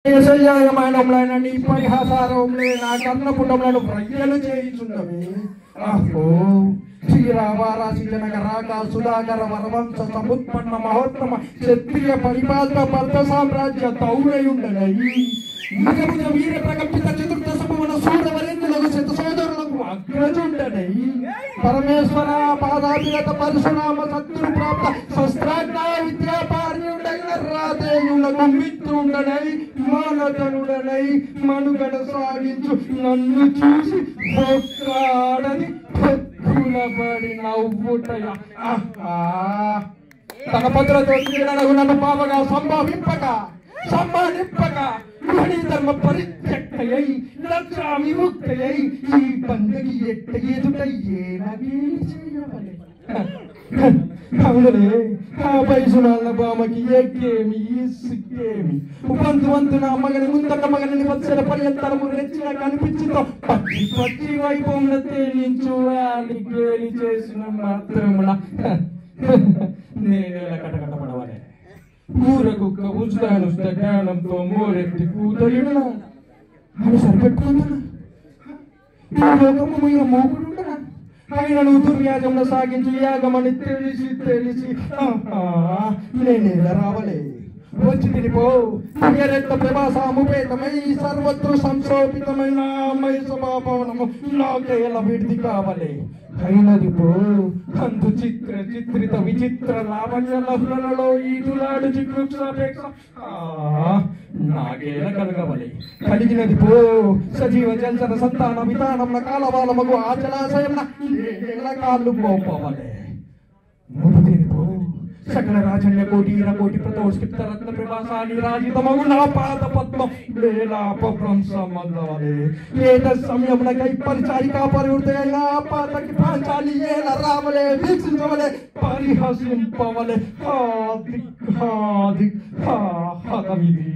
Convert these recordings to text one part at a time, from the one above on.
యశయ్యమానంలో నీ పరిహాసారంలో నా కర్ణపుటంలో ప్రజ్ఞలు చేయించున్నవి. అహో శ్రీరావారాశి జనక రాక సుధాకర వరవంశ సముత్పన్న మహోత్తమ క్షత్రియ పరిపాలక భర్త సామ్రాజ్య తౌరయుండనయి మగముజ వీర ప్రకంపిత చతుర్థ సమూన సూరవరెన్నులకు శత సోదరులకు అగ్రజుండనయి పరమేశ్వర పాదాభిగత పరశురామ సద్గురు ప్రాప్త శస్త్రాజ్ఞ విద్యాపార్యుడైన రాధేయులకు మిత్రుండనై మానధనుడనై మనుగడ సాగించు నన్ను చూసి ఒక్కాడని పడి నవ్వుటయ తన పదులతో నన్ను పాపగా సంభావింపక ధర్మ పరిత్యక్తయై లక్షా విముక్తయై ఈ బందకి ఎట్ట ఎదుట ఏనగీ చేయవలె. అవునులే ఆ పైసునాళ్ళ బామకి ఎక్కేమి సిక్కేమి వంతు నా మగని ముందట మగని వచ్చల పర్యంతరము రెచ్చిన కనిపించుతో పచ్చి వైభవంలో తేలించు అని గేలి చేసిన మాత్రమున నేనేలా కటకటపడవలే. ఊరకు ఉచితాను జ్ఞానంతో మోరెత్తి కూతలిడునా అని సరిపెట్టుకుంటున్నా ఈ లోకము మీద మోకుడుండనా ఆయనను దుర్యాగంలో సాగించి యాగమని తెలిసి నేనేలా రావలే. వచ్చి తినిపో ఎరెట్ల ప్రభాసాముపేతమై సర్వత్రు సంశోభితమైన అమ్మాయి స్వభావనము నాకేల విడిది కావలే. అయినది పో అందు చిత్రిత విచిత్ర లావణ్య లహులలో ఈదులాడు జిగ్రుక్షాపేక్ష నాకేల కలగవలే. కలిగినది పో సజీవ జల్చన సంతాన విధానం కాలవాలమగు ఆచలాశయం కాళ్ళు పోపవలే. పో సకల రాజన్య కోటి కోటి ప్రతోష్ఠిత రత్న ప్రభాసాని రాజితమగు నా పాద పద్మం వేలాపభ్రంశమల్లవలే. ఏత సమయమునకై పరిచారికా పరివృతైన పాతకి పాంచాలి ఏల రావలే వీక్షించవలే పరిహసింపవలే. హతమిది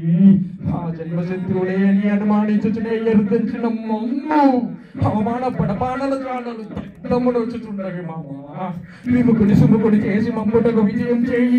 ఆ జన్మశత్రువులే అని అనుమానించుచునే ఎరుదించిన మమ్ము అవమాన పడపానల జాడలు దగ్ధమునొచ్చుచుండవి మామ విముకుని సుముకుని చేసి మమ్ముటకు విజయం చేయి.